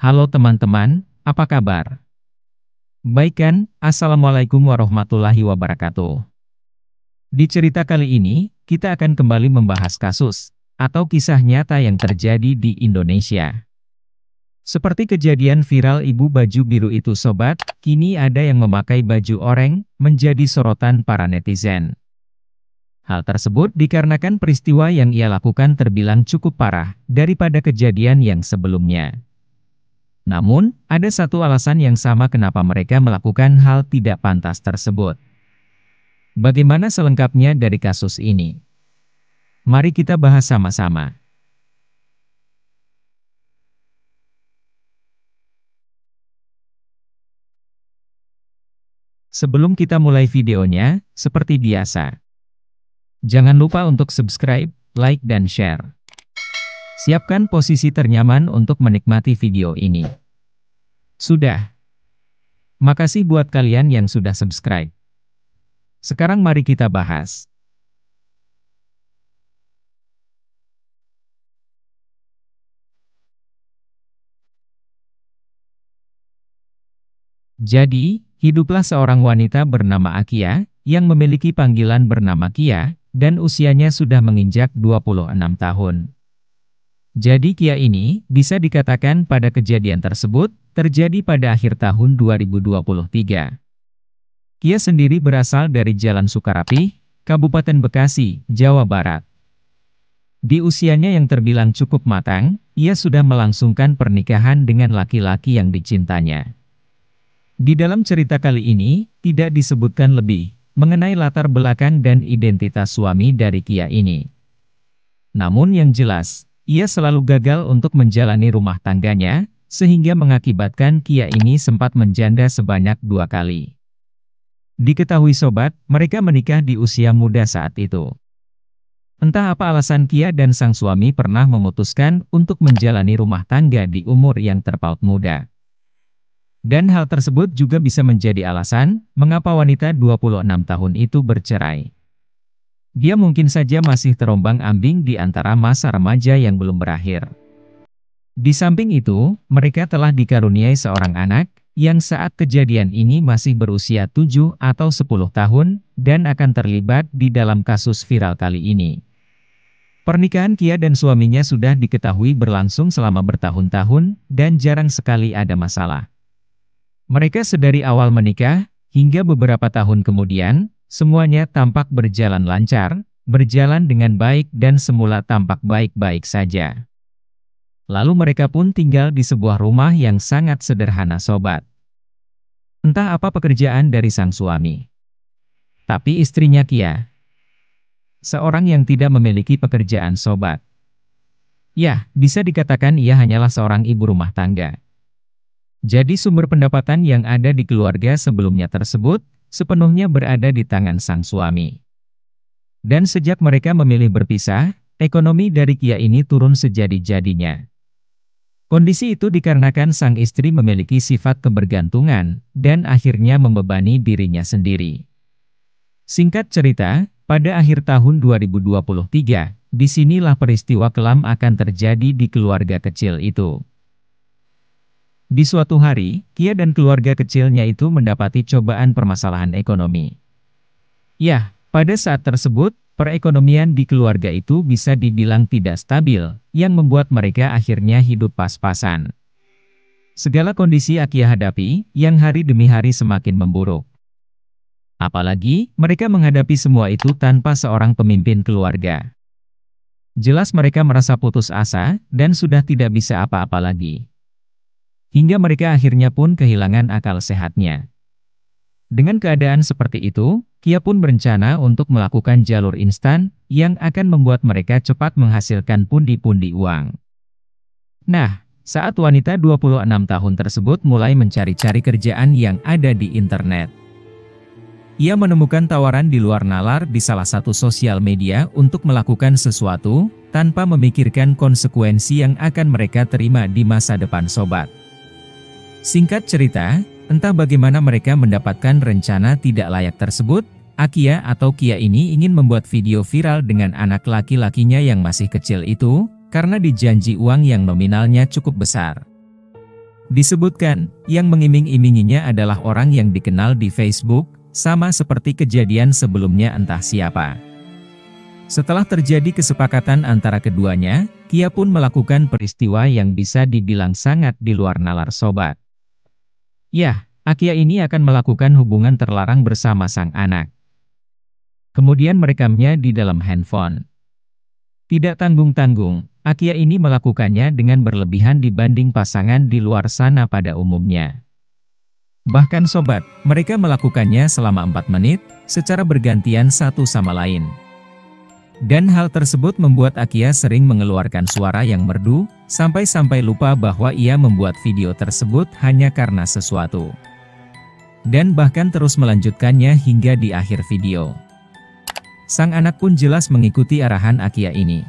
Halo teman-teman, apa kabar? Baik kan? Assalamualaikum warahmatullahi wabarakatuh. Di cerita kali ini, kita akan kembali membahas kasus atau kisah nyata yang terjadi di Indonesia. Seperti kejadian viral ibu baju biru itu sobat, kini ada yang memakai baju oranye menjadi sorotan para netizen. Hal tersebut dikarenakan peristiwa yang ia lakukan terbilang cukup parah daripada kejadian yang sebelumnya. Namun, ada satu alasan yang sama kenapa mereka melakukan hal tidak pantas tersebut. Bagaimana selengkapnya dari kasus ini? Mari kita bahas sama-sama. Sebelum kita mulai videonya, seperti biasa, jangan lupa untuk subscribe, like, dan share. Siapkan posisi ternyaman untuk menikmati video ini. Sudah. Makasih buat kalian yang sudah subscribe. Sekarang mari kita bahas. Jadi, hiduplah seorang wanita bernama Akia, yang memiliki panggilan bernama Kia, dan usianya sudah menginjak 26 tahun. Jadi Kia ini, bisa dikatakan pada kejadian tersebut, terjadi pada akhir tahun 2023. Kia sendiri berasal dari Jalan Sukarapih, Kabupaten Bekasi, Jawa Barat. Di usianya yang terbilang cukup matang, ia sudah melangsungkan pernikahan dengan laki-laki yang dicintanya. Di dalam cerita kali ini, tidak disebutkan lebih mengenai latar belakang dan identitas suami dari Kia ini. Namun yang jelas, ia selalu gagal untuk menjalani rumah tangganya, sehingga mengakibatkan Kia ini sempat menjanda sebanyak 2 kali. Diketahui sobat, mereka menikah di usia muda saat itu. Entah apa alasan Kia dan sang suami pernah memutuskan untuk menjalani rumah tangga di umur yang terpaut muda. Dan hal tersebut juga bisa menjadi alasan, mengapa wanita 26 tahun itu bercerai. Dia mungkin saja masih terombang-ambing di antara masa remaja yang belum berakhir. Di samping itu, mereka telah dikaruniai seorang anak, yang saat kejadian ini masih berusia 7 atau 10 tahun, dan akan terlibat di dalam kasus viral kali ini. Pernikahan Kia dan suaminya sudah diketahui berlangsung selama bertahun-tahun, dan jarang sekali ada masalah. Mereka sedari awal menikah, hingga beberapa tahun kemudian, semuanya tampak berjalan lancar, berjalan dengan baik dan semula tampak baik-baik saja. Lalu mereka pun tinggal di sebuah rumah yang sangat sederhana sobat. Entah apa pekerjaan dari sang suami. Tapi istrinya Kia, seorang yang tidak memiliki pekerjaan sobat. Ya, bisa dikatakan ia hanyalah seorang ibu rumah tangga. Jadi sumber pendapatan yang ada di keluarga sebelumnya tersebut, sepenuhnya berada di tangan sang suami. Dan sejak mereka memilih berpisah, ekonomi dari Kia ini turun sejadi-jadinya. Kondisi itu dikarenakan sang istri memiliki sifat kebergantungan, dan akhirnya membebani dirinya sendiri. Singkat cerita, pada akhir tahun 2023, disinilah peristiwa kelam akan terjadi di keluarga kecil itu. Di suatu hari, Kia dan keluarga kecilnya itu mendapati cobaan permasalahan ekonomi. Ya, pada saat tersebut, perekonomian di keluarga itu bisa dibilang tidak stabil, yang membuat mereka akhirnya hidup pas-pasan. Segala kondisi Akia hadapi, yang hari demi hari semakin memburuk. Apalagi, mereka menghadapi semua itu tanpa seorang pemimpin keluarga. Jelas mereka merasa putus asa, dan sudah tidak bisa apa-apa lagi. Hingga mereka akhirnya pun kehilangan akal sehatnya. Dengan keadaan seperti itu, Kia pun berencana untuk melakukan jalur instan, yang akan membuat mereka cepat menghasilkan pundi-pundi uang. Nah, saat wanita 26 tahun tersebut mulai mencari-cari kerjaan yang ada di internet. Ia menemukan tawaran di luar nalar di salah satu sosial media untuk melakukan sesuatu, tanpa memikirkan konsekuensi yang akan mereka terima di masa depan sobat. Singkat cerita, entah bagaimana mereka mendapatkan rencana tidak layak tersebut, Akia atau Kia ini ingin membuat video viral dengan anak laki-lakinya yang masih kecil itu, karena dijanji uang yang nominalnya cukup besar. Disebutkan, yang mengiming-iminginya adalah orang yang dikenal di Facebook, sama seperti kejadian sebelumnya entah siapa. Setelah terjadi kesepakatan antara keduanya, Kia pun melakukan peristiwa yang bisa dibilang sangat di luar nalar sobat. Yah, Akia ini akan melakukan hubungan terlarang bersama sang anak. Kemudian merekamnya di dalam handphone. Tidak tanggung-tanggung, Akia ini melakukannya dengan berlebihan dibanding pasangan di luar sana pada umumnya. Bahkan sobat, mereka melakukannya selama 4 menit, secara bergantian satu sama lain. Dan hal tersebut membuat Akia sering mengeluarkan suara yang merdu, sampai-sampai lupa bahwa ia membuat video tersebut hanya karena sesuatu. Dan bahkan terus melanjutkannya hingga di akhir video. Sang anak pun jelas mengikuti arahan Akia ini.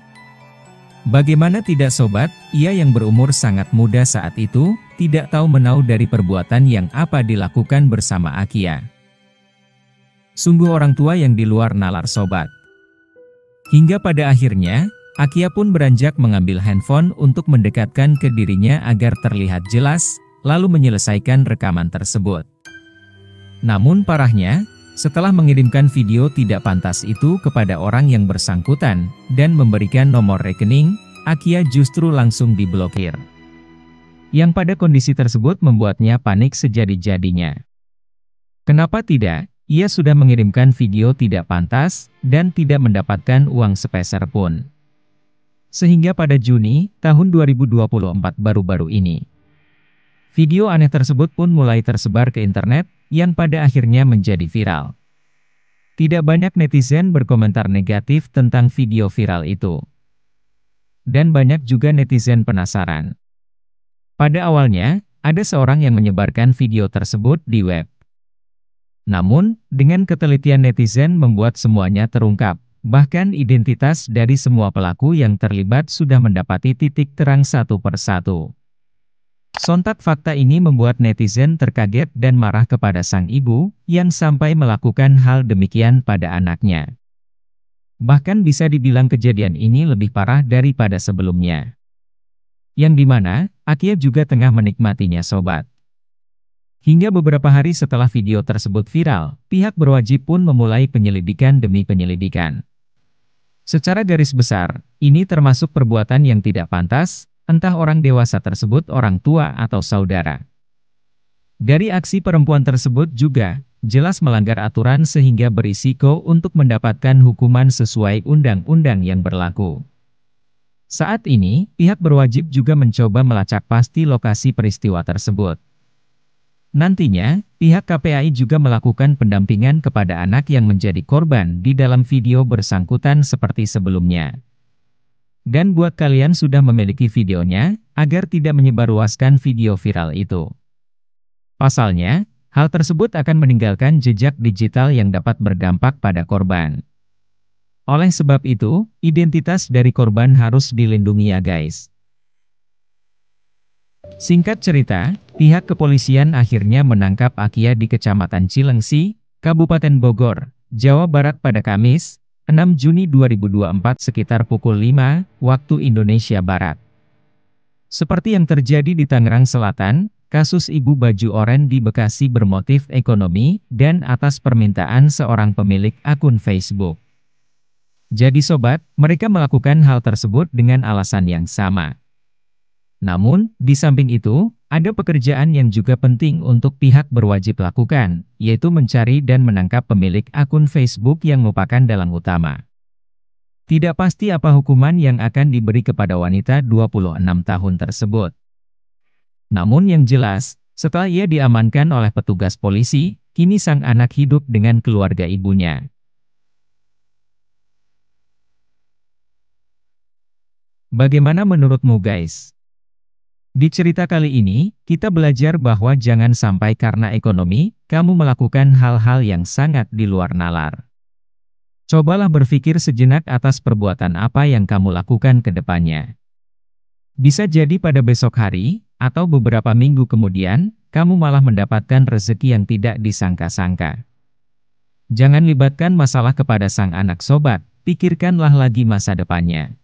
Bagaimana tidak sobat, ia yang berumur sangat muda saat itu, tidak tahu menau dari perbuatan yang apa dilakukan bersama Akia. Sungguh orang tua yang di luar nalar sobat. Hingga pada akhirnya, Akia pun beranjak mengambil handphone untuk mendekatkan ke dirinya agar terlihat jelas, lalu menyelesaikan rekaman tersebut. Namun parahnya, setelah mengirimkan video tidak pantas itu kepada orang yang bersangkutan, dan memberikan nomor rekening, Akia justru langsung diblokir. Yang pada kondisi tersebut membuatnya panik sejadi-jadinya. Kenapa tidak? Ia sudah mengirimkan video tidak pantas, dan tidak mendapatkan uang sepeser pun. Sehingga pada Juni, tahun 2024 baru-baru ini, video aneh tersebut pun mulai tersebar ke internet, yang pada akhirnya menjadi viral. Tidak banyak netizen berkomentar negatif tentang video viral itu. Dan banyak juga netizen penasaran. Pada awalnya, ada seorang yang menyebarkan video tersebut di web. Namun, dengan ketelitian netizen membuat semuanya terungkap. Bahkan identitas dari semua pelaku yang terlibat sudah mendapati titik terang satu persatu. Sontak fakta ini membuat netizen terkaget dan marah kepada sang ibu, yang sampai melakukan hal demikian pada anaknya. Bahkan bisa dibilang kejadian ini lebih parah daripada sebelumnya. Yang dimana, Akia juga tengah menikmatinya sobat. Hingga beberapa hari setelah video tersebut viral, pihak berwajib pun memulai penyelidikan demi penyelidikan. Secara garis besar, ini termasuk perbuatan yang tidak pantas, entah orang dewasa tersebut orang tua atau saudara. Dari aksi perempuan tersebut juga, jelas melanggar aturan sehingga berisiko untuk mendapatkan hukuman sesuai undang-undang yang berlaku. Saat ini, pihak berwajib juga mencoba melacak pasti lokasi peristiwa tersebut. Nantinya, pihak KPAI juga melakukan pendampingan kepada anak yang menjadi korban di dalam video bersangkutan seperti sebelumnya. Dan buat kalian sudah memiliki videonya, agar tidak menyebarluaskan video viral itu. Pasalnya, hal tersebut akan meninggalkan jejak digital yang dapat berdampak pada korban. Oleh sebab itu, identitas dari korban harus dilindungi ya guys. Singkat cerita, pihak kepolisian akhirnya menangkap Akia di Kecamatan Cilengsi, Kabupaten Bogor, Jawa Barat pada Kamis, 6 Juni 2024 sekitar pukul 5, waktu Indonesia Barat. Seperti yang terjadi di Tangerang Selatan, kasus ibu baju oranye di Bekasi bermotif ekonomi, dan atas permintaan seorang pemilik akun Facebook. Jadi sobat, mereka melakukan hal tersebut dengan alasan yang sama. Namun, di samping itu, ada pekerjaan yang juga penting untuk pihak berwajib lakukan, yaitu mencari dan menangkap pemilik akun Facebook yang merupakan dalang utama. Tidak pasti apa hukuman yang akan diberi kepada wanita 26 tahun tersebut. Namun yang jelas, setelah ia diamankan oleh petugas polisi, kini sang anak hidup dengan keluarga ibunya. Bagaimana menurutmu guys? Di cerita kali ini, kita belajar bahwa jangan sampai karena ekonomi, kamu melakukan hal-hal yang sangat di luar nalar. Cobalah berpikir sejenak atas perbuatan apa yang kamu lakukan ke depannya. Bisa jadi pada besok hari, atau beberapa minggu kemudian, kamu malah mendapatkan rezeki yang tidak disangka-sangka. Jangan libatkan masalah kepada sang anak sobat, pikirkanlah lagi masa depannya.